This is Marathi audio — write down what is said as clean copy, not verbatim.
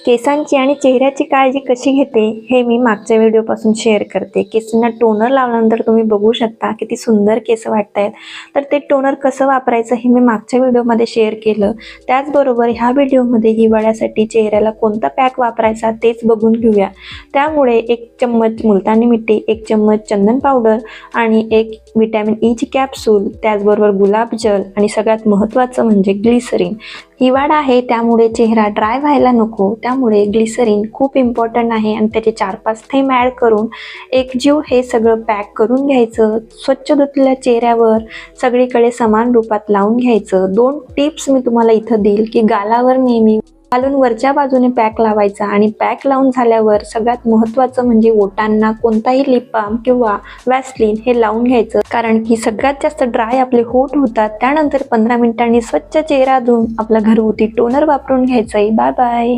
केसांची आणि चेहऱ्याची काळजी कशी घेते हे मी मागच्या व्हिडिओपासून शेअर करते. केसांना टोनर लावल्यानंतर तुम्ही बघू शकता किती सुंदर केस वाटतायत. तर ते टोनर कसं वापरायचं हे मी मागच्या व्हिडिओमध्ये शेअर केलं. त्याचबरोबर ह्या व्हिडिओमध्ये हिवाळ्यासाठी चेहऱ्याला कोणता पॅक वापरायचा तेच बघून घेऊया. त्यामुळे 1 चम्मच मुलतानी मिठी, 1 चम्मच चंदन पावडर आणि 1 व्हिटॅमिन ईची कॅप्सूल, त्याचबरोबर गुलाबजल आणि सगळ्यात महत्त्वाचं म्हणजे ग्लिसरीन. हिवाळा आहे त्यामुळे चेहरा ड्राय व्हायला नको, त्यामुळे ग्लिसरीन खूप इम्पॉर्टंट आहे आणि त्याचे 4-5 थेंब ॲड करून एकजीव हे सगळं पॅक करून घ्यायचं. स्वच्छ धुतलेल्या चेहऱ्यावर सगळीकडे समान रूपात लावून घ्यायचं. 2 टिप्स मी तुम्हाला इथं देईल की गालावर नेहमी घालून वरच्या बाजूने पॅक लावायचा आणि पॅक लावून झाल्यावर सगळ्यात महत्त्वाचं म्हणजे ओठांना कोणताही लिप बाम किंवा वॅसलीन हे लावून घ्यायचं, कारण की सगळ्यात जास्त ड्राय आपले होठ होतात. त्यानंतर 15 मिनिटांनी स्वच्छ चेहरा धुवून आपला घरगुती टोनर वापरून घ्यायचा आहे. Bye bye.